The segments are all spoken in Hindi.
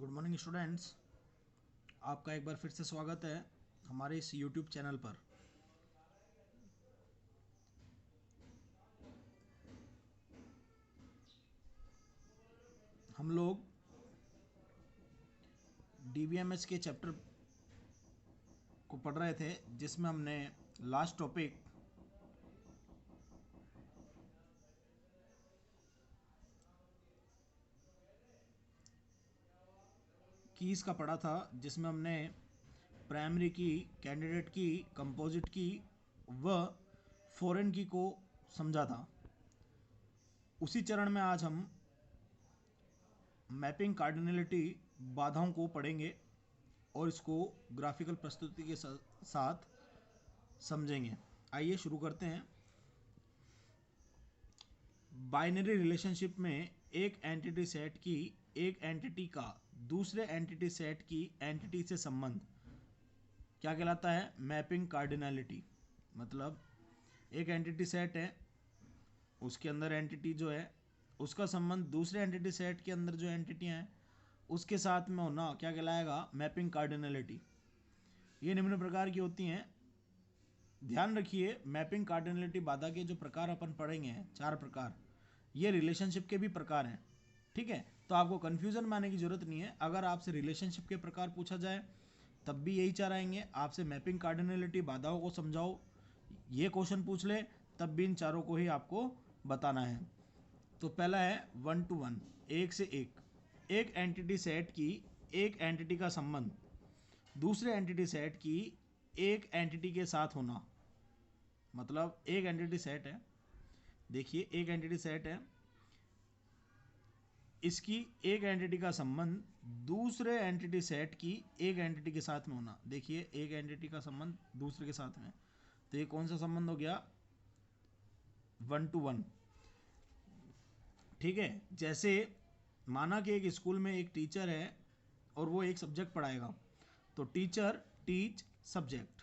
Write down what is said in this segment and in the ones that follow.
गुड मॉर्निंग स्टूडेंट्स, आपका एक बार फिर से स्वागत है हमारे इस यूट्यूब चैनल पर। हम लोग डीबीएमएस के चैप्टर को पढ़ रहे थे, जिसमें हमने लास्ट टॉपिक कीज़ का पढ़ा था, जिसमें हमने प्राइमरी की, कैंडिडेट की, कंपोजिट की व फॉरेन की को समझा था। उसी चरण में आज हम मैपिंग कार्डिनलिटी बाधाओं को पढ़ेंगे और इसको ग्राफिकल प्रस्तुति के साथ समझेंगे। आइए शुरू करते हैं। बाइनरी रिलेशनशिप में एक एंटिटी सेट की एक एंटिटी का दूसरे एंटिटी सेट की एंटिटी से संबंध क्या कहलाता है? Mapping cardinality. मतलब एक एंटिटी सेट है, उसके अंदर एंटिटी जो है उसका संबंध दूसरे एंटिटी सेट के अंदर जो एंटिटियां हैं उसके साथ में होना क्या कहलाएगा? Mapping cardinality. ये निम्न प्रकार की होती हैं। ध्यान रखिए, मैपिंग कार्डिनलिटी बाधा के जो प्रकार अपन पढ़ेंगे, 4 प्रकार, ये रिलेशनशिप के भी प्रकार हैं। ठीक है, तो आपको कंफ्यूजन में आने की जरूरत नहीं है। अगर आपसे रिलेशनशिप के प्रकार पूछा जाए तब भी यही 4 आएंगे। आपसे मैपिंग कार्डिनलिटी बाधाओं को समझाओ ये क्वेश्चन पूछ ले तब भी इन चारों को ही आपको बताना है। तो पहला है 1 to 1, एक से एक एंटिटी सेट की एक एंटिटी का संबंध दूसरे एंटिटी सेट की एक एंटिटी के साथ होना। मतलब एक एंटिटी सेट है, देखिए एक एंटिटी सेट है, इसकी एक एंटिटी का संबंध दूसरे एंटिटी सेट की एक एंटिटी के साथ में होना। देखिए एक एंटिटी का संबंध दूसरे के साथ में, तो ये कौन सा संबंध हो गया? 1 to 1। ठीक है, जैसे माना कि एक स्कूल में एक टीचर है और वो एक सब्जेक्ट पढ़ाएगा, तो टीचर टीच सब्जेक्ट।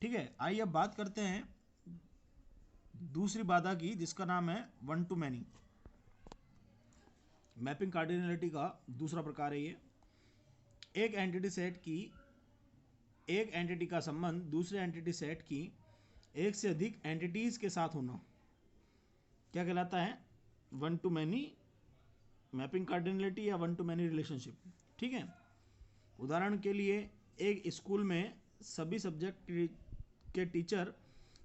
ठीक है, आइए अब बात करते हैं दूसरी बाधा की, जिसका नाम है 1 to many। मैपिंग कार्डिनलिटी का दूसरा प्रकार है ये। एक एंटिटी सेट की एक एंटिटी का संबंध दूसरे एंटिटी सेट की एक से अधिक एंटिटीज के साथ होना क्या कहलाता है? 1 to many मैपिंग कार्डिनलिटी या 1 to many रिलेशनशिप। ठीक है, उदाहरण के लिए एक स्कूल में सभी सब्जेक्ट के टीचर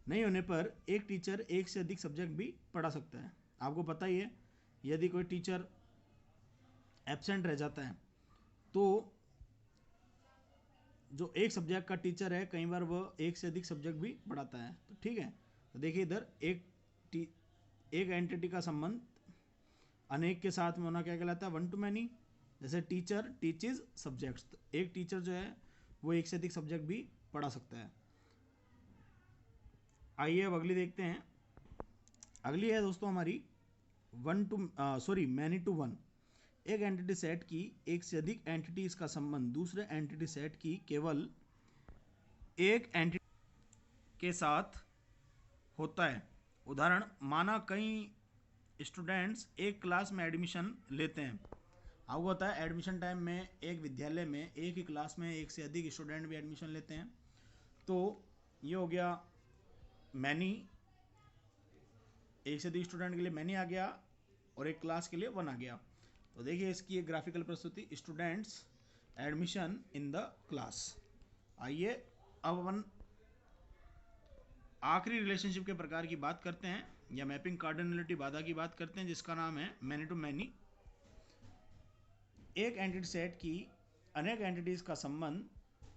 नहीं होने पर एक टीचर एक से अधिक सब्जेक्ट भी पढ़ा सकता है। आपको पता ही है, यदि कोई टीचर एब्सेंट रह जाता है तो जो एक सब्जेक्ट का टीचर है कई बार वह एक से अधिक सब्जेक्ट भी पढ़ाता है। तो ठीक है, तो देखिए इधर एक एंटिटी का संबंध अनेक के साथ में होना क्या कहलाता है? 1 to many। जैसे टीचर टीचेज सब्जेक्ट्स, तो एक टीचर जो है वो एक से अधिक सब्जेक्ट भी पढ़ा सकता है। आइए अब अगली देखते हैं। अगली है दोस्तों हमारी मैनी टू वन। एक एंटिटी सेट की एक से अधिक एंटिटीज का संबंध दूसरे एंटिटी सेट की केवल एक एंटिटी के साथ होता है। उदाहरण, माना कई स्टूडेंट्स एक क्लास में एडमिशन लेते हैं। आपको होता है एडमिशन टाइम में एक विद्यालय में एक ही क्लास में एक से अधिक स्टूडेंट भी एडमिशन लेते हैं। तो ये हो गया मैनी, एक से अधिक स्टूडेंट के लिए मैनी आ गया और एक क्लास के लिए 1 आ गया। तो देखिए इसकी एक ग्राफिकल प्रस्तुति, students admission in the class. आइए अब अपन आखिरी रिलेशनशिप के प्रकार की बात करते हैं या मैपिंग कार्डिनलिटी बाधा की बात करते हैं, जिसका नाम है मैनी टू मैनी। एक एंटिटी सेट की अनेक एंटिटीज का संबंध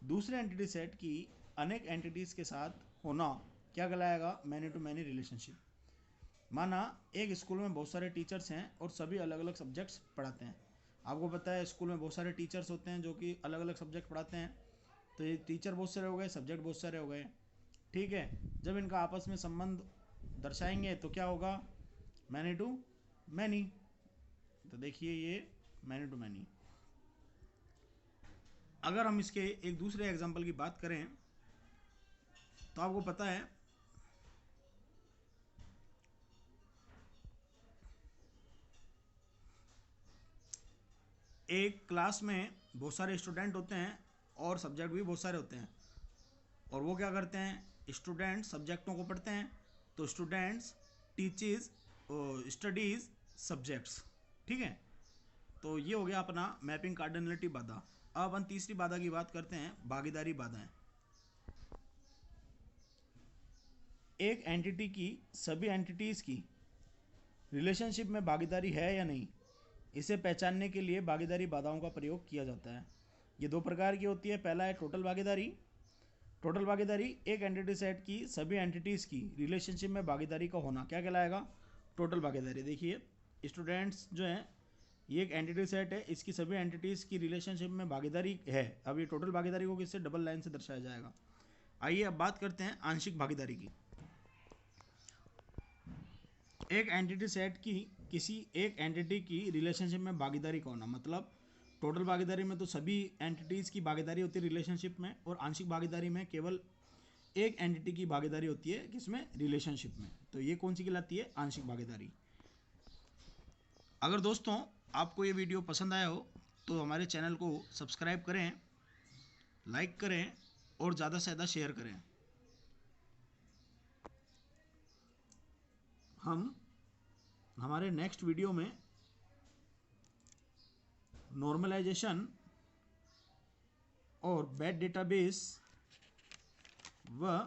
दूसरे एंटिटी सेट की अनेक एंटिटीज के साथ होना क्या कहलाएगा? Many to many relationship. माना एक स्कूल में बहुत सारे टीचर्स हैं और सभी अलग अलग सब्जेक्ट्स पढ़ाते हैं। आपको पता है स्कूल में बहुत सारे टीचर्स होते हैं जो कि अलग अलग सब्जेक्ट पढ़ाते हैं। तो ये टीचर बहुत सारे हो गए, सब्जेक्ट बहुत सारे हो गए। ठीक है, जब इनका आपस में संबंध दर्शाएंगे तो क्या होगा? Many to many. तो देखिए ये मैनी टू मैनी। अगर हम इसके एक दूसरे एग्जाम्पल की बात करें तो आपको पता है एक क्लास में बहुत सारे स्टूडेंट होते हैं और सब्जेक्ट भी बहुत सारे होते हैं, और वो क्या करते हैं, स्टूडेंट सब्जेक्टों को पढ़ते हैं, तो स्टूडेंट्स टीचेस स्टडीज सब्जेक्ट्स। ठीक है, तो ये हो गया अपना मैपिंग कार्डिनलिटी बाधा। अब अपन तीसरी बाधा की बात करते हैं, भागीदारी बाधाएं। एक एंटिटी की सभी एंटिटीज की रिलेशनशिप में भागीदारी है या नहीं, इसे पहचानने के लिए भागीदारी बाधाओं का प्रयोग किया जाता है। ये दो प्रकार की होती है। पहला है टोटल भागीदारी। टोटल भागीदारी एक एंटिटी सेट की सभी एंटिटीज़ की रिलेशनशिप में भागीदारी का होना क्या कहलाएगा, टोटल भागीदारी। देखिए स्टूडेंट्स जो हैं, ये एक एंटिटी सेट है, इसकी सभी एंटिटीज़ की रिलेशनशिप में भागीदारी है। अब ये टोटल भागीदारी को किससे, डबल लाइन से दर्शाया जाएगा। आइए अब बात करते हैं आंशिक भागीदारी की। एक एंटिटी सेट की किसी एक एंटिटी की रिलेशनशिप में भागीदारी का होना, मतलब टोटल भागीदारी में तो सभी एंटिटीज़ की भागीदारी होती है रिलेशनशिप में, और आंशिक भागीदारी में केवल एक एंटिटी की भागीदारी होती है, किसमें, रिलेशनशिप में। तो ये कौन सी कहलाती है, आंशिक भागीदारी। अगर दोस्तों आपको ये वीडियो पसंद आया हो तो हमारे चैनल को सब्सक्राइब करें, लाइक करें और ज़्यादा से ज़्यादा शेयर करें। हम हमारे नेक्स्ट वीडियो में नॉर्मलाइजेशन और बैड डेटाबेस व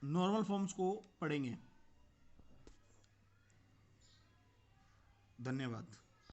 नॉर्मल फॉर्म्स को पढ़ेंगे। धन्यवाद।